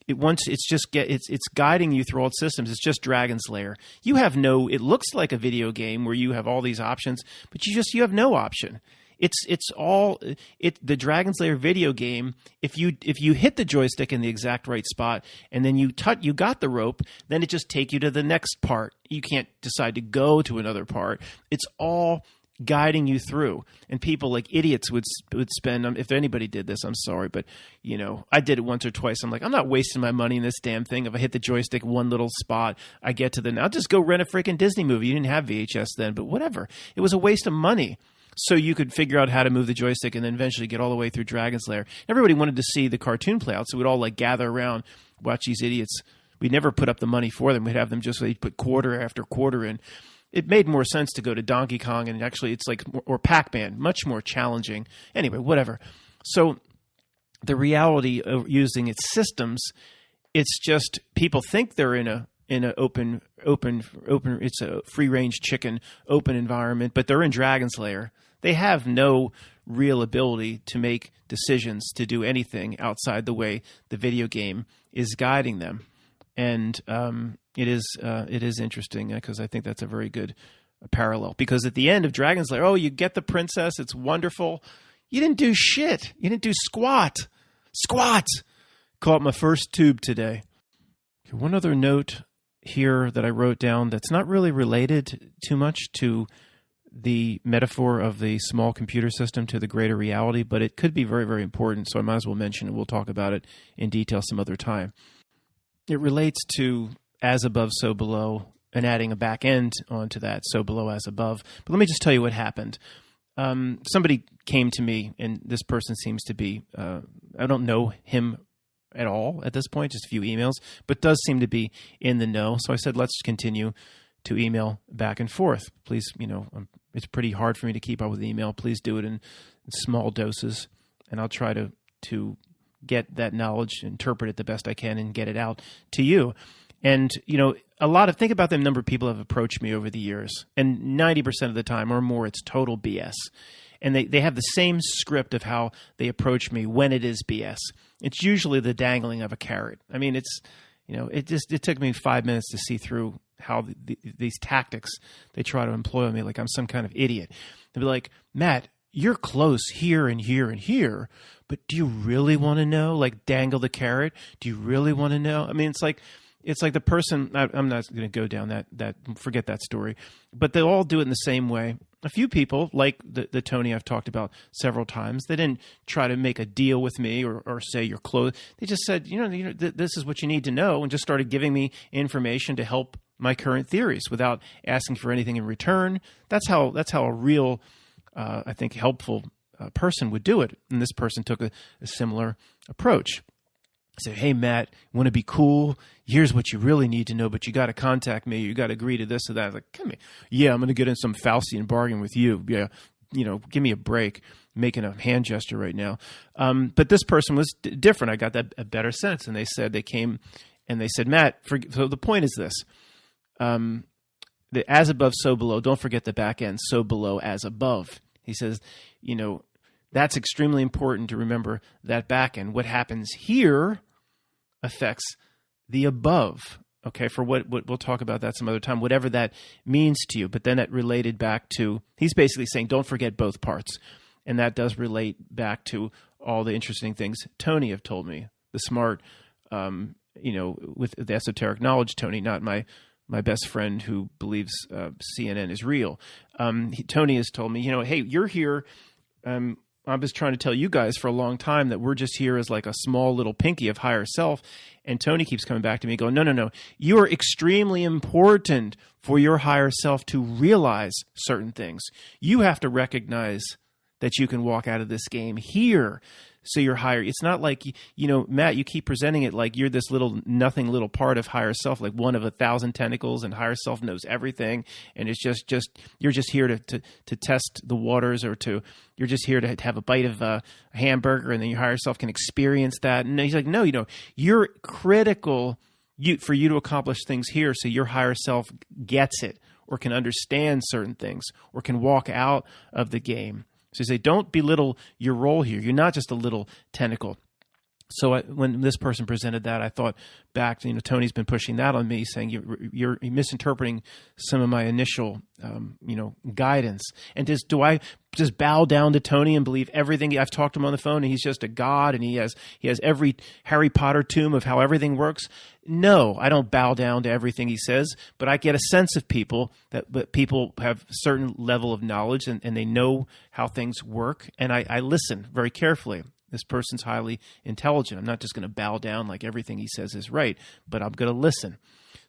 it's guiding you through all its systems. It's just Dragon's Lair. It looks like a video game where you have all these options, but you have no option. The Dragon's Lair video game. If you hit the joystick in the exact right spot and then you got the rope, then it just take you to the next part. You can't decide to go to another part. It's all guiding you through. And people like idiots would spend. If anybody did this, I'm sorry, but I did it once or twice. I'm like, I'm not wasting my money in this damn thing. If I hit the joystick one little spot, I get to I'll just go rent a freaking Disney movie. You didn't have VHS then, but whatever. It was a waste of money. So you could figure out how to move the joystick and then eventually get all the way through Dragon's Lair. Everybody wanted to see the cartoon play out, so we'd all like gather around, watch these idiots. We'd never put up the money for them. We'd have them they'd put quarter after quarter in. It made more sense to go to Donkey Kong, and actually it's like, or Pac-Man, much more challenging. Anyway, whatever. So the reality of using its systems, it's just people think they're in an open, it's a free-range chicken, open environment, but they're in Dragon's Lair. They have no real ability to make decisions, to do anything outside the way the video game is guiding them. And it is interesting because I think that's a very good parallel. Because at the end of Dragon's Lair, you get the princess, it's wonderful. You didn't do shit. You didn't do squat. Caught my first tube today. Okay, one other note here that I wrote down that's not really related too much to the metaphor of the small computer system to the greater reality, but it could be very, very important, so I might as well mention it. We'll talk about it in detail some other time. It relates to as above, so below, and adding a back end onto that, so below, as above. But let me just tell you what happened. Somebody came to me, and this person seems to be, I don't know him at all at this point, just a few emails, but does seem to be in the know. So I said, let's continue to email back and forth. Please, it's pretty hard for me to keep up with email. Please do it in small doses, and I'll try to get that knowledge, interpret it the best I can, and get it out to you. And, think about the number of people have approached me over the years, and 90% of the time or more, it's total BS. And they have the same script of how they approach me when it is BS. It's usually the dangling of a carrot. I mean, it took me 5 minutes to see through how these tactics they try to employ on me, like I'm some kind of idiot. They'll be like, Matt, you're close here and here and here, but do you really want to know? Like, dangle the carrot. Do you really want to know? I mean, it's like, it's like the person, I'm not going to go down that, forget that story, but they all do it in the same way. A few people, like the Tony I've talked about several times, they didn't try to make a deal with me or say you're close. They just said, this is what you need to know, and just started giving me information to help my current theories without asking for anything in return. That's how a real, I think, helpful person would do it. And this person took a similar approach. I said, hey, Matt, want to be cool? Here's what you really need to know, but you got to contact me. You got to agree to this or that. I was like, come here. Yeah, I'm going to get in some Faustian bargain with you. Yeah, give me a break. Making a hand gesture right now. But this person was different. I got a better sense. And they came and they said, Matt, so the point is this. The as above, so below. Don't forget the back end, so below, as above. He says, that's extremely important to remember that back end. What happens here affects the above. Okay, for what we'll talk about that some other time, whatever that means to you. But then it related back to, he's basically saying, don't forget both parts. And that does relate back to all the interesting things Tony have told me. The smart, with the esoteric knowledge, Tony, not my best friend who believes CNN is real. Tony has told me, hey, you're here. I was trying to tell you guys for a long time that we're just here as like a small little pinky of higher self. And Tony keeps coming back to me going, no. You are extremely important for your higher self to realize certain things. You have to recognize that you can walk out of this game here. So you're higher. It's not like, Matt, you keep presenting it like you're this nothing little part of higher self, like one of 1,000 tentacles, and higher self knows everything. And it's just you're just here to test the waters, or you're just here to have a bite of a hamburger, and then your higher self can experience that. And he's like, no, you're critical for you to accomplish things here. So your higher self gets it, or can understand certain things, or can walk out of the game. So you say, don't belittle your role here. You're not just a little tentacle. So when this person presented that, I thought back to, Tony's been pushing that on me, saying you're misinterpreting some of my initial, guidance. And do I just bow down to Tony and believe everything? I've talked to him on the phone, and he's just a god, and he has every Harry Potter tomb of how everything works. No, I don't bow down to everything he says, but I get a sense of people that people have a certain level of knowledge, and they know how things work, and I listen very carefully. This person's highly intelligent. I'm not just going to bow down like everything he says is right, but I'm going to listen.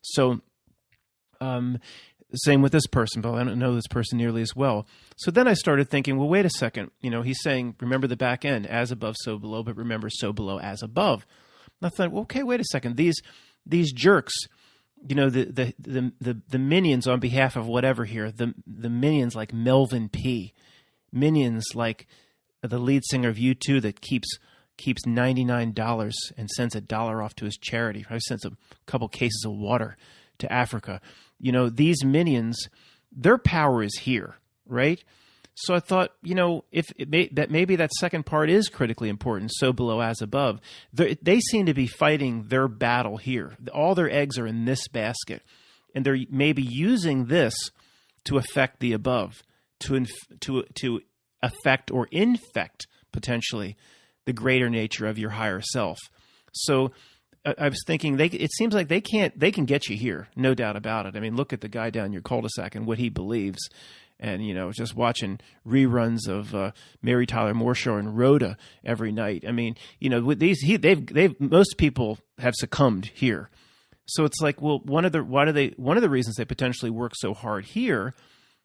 So same with this person, but I don't know this person nearly as well. So then I started thinking, well, wait a second. He's saying, remember the back end, as above, so below, but remember so below, as above. And I thought, well, okay, wait a second. These jerks, the minions on behalf of whatever here, the minions like Melvin P., minions like the lead singer of U2 that keeps $99 and sends $1 off to his charity. I sent a couple cases of water to Africa. These minions, their power is here, right? So I thought, that maybe that second part is critically important, so below, as above. They seem to be fighting their battle here. All their eggs are in this basket, and they're maybe using this to affect the above, to affect or infect potentially the greater nature of your higher self. So I was thinking, it seems like they can get you here, no doubt about it. I mean, look at the guy down your cul-de-sac and what he believes. And, just watching reruns of Mary Tyler Moore Show and Rhoda every night. I mean, with these, most people have succumbed here. So it's like, well, one of the reasons they potentially work so hard here,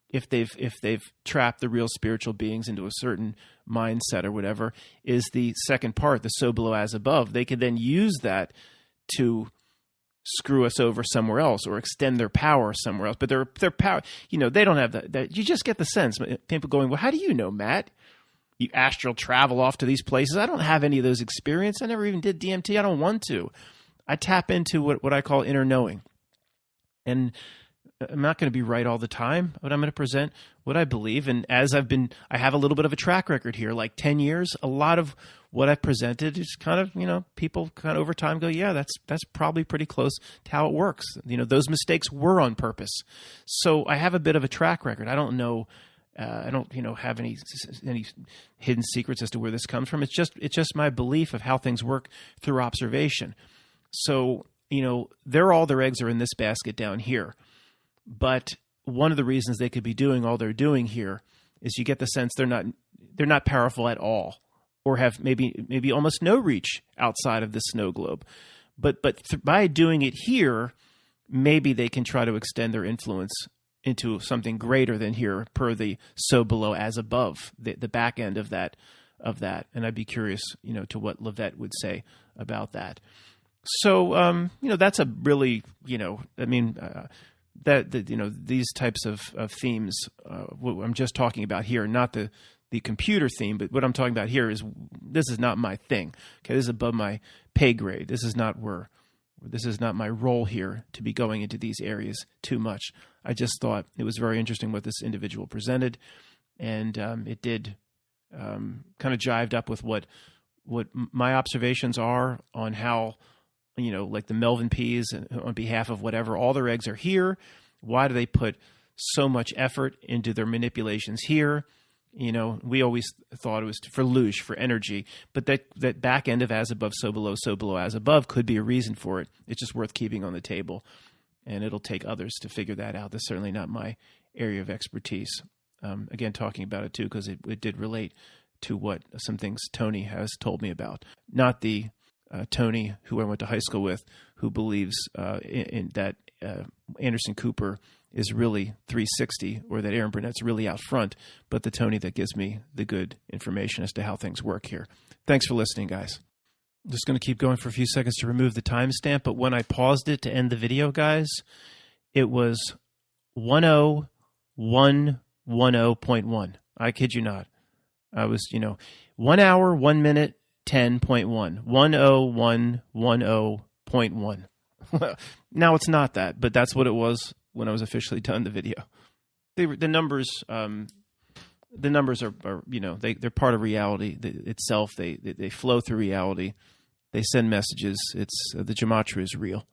if they've trapped the real spiritual beings into a certain mindset or whatever, is the second part, the so below, as above. They could then use that to screw us over somewhere else or extend their power somewhere else. But their power, they don't have that. You just get the sense. People going, well, how do you know, Matt? You astral travel off to these places. I don't have any of those experiences. I never even did DMT. I don't want to. I tap into what I call inner knowing. And I'm not going to be right all the time, but I'm going to present what I believe. And I have a little bit of a track record here, like 10 years. A lot of what I've presented is kind of, people kind of over time go, yeah, that's probably pretty close to how it works. Those mistakes were on purpose. So I have a bit of a track record. I don't know. I don't, have any hidden secrets as to where this comes from. It's just my belief of how things work through observation. So their eggs are in this basket down here. But one of the reasons they could be doing all they're doing here is you get the sense they're not powerful at all, or have maybe almost no reach outside of the snow globe. But by doing it here, maybe they can try to extend their influence into something greater than here, per the so below as above, the back end of that. And I'd be curious, to what Levitt would say about that. So, that's a really, these types of themes, what I'm just talking about here, not the computer theme, but what I'm talking about here is, this is not my thing. Okay, this is above my pay grade. This is not my role here to be going into these areas too much. I just thought it was very interesting what this individual presented, and it did kind of jived up with what my observations are on how, like the Melvin Peas, on behalf of whatever, all their eggs are here. Why do they put so much effort into their manipulations here? We always thought it was for loosh, for energy, but that back end of as above, so below, as above could be a reason for it. It's just worth keeping on the table, and it'll take others to figure that out. That's certainly not my area of expertise. Again, talking about it too, because it did relate to what some things Tony has told me about. Not the Tony who I went to high school with, who believes in that Anderson Cooper is really 360, or that Aaron Burnett's really out front, but the Tony that gives me the good information as to how things work here. Thanks for listening, guys. I'm just going to keep going for a few seconds to remove the timestamp, but when I paused it to end the video, guys, it was 10110.1. I kid you not. I was, 1 hour, 1 minute, 10.1. 10110.1. Now it's not that, but that's what it was when I was officially done the video. The numbers are they're part of reality itself. They flow through reality. They send messages. The gematria is real.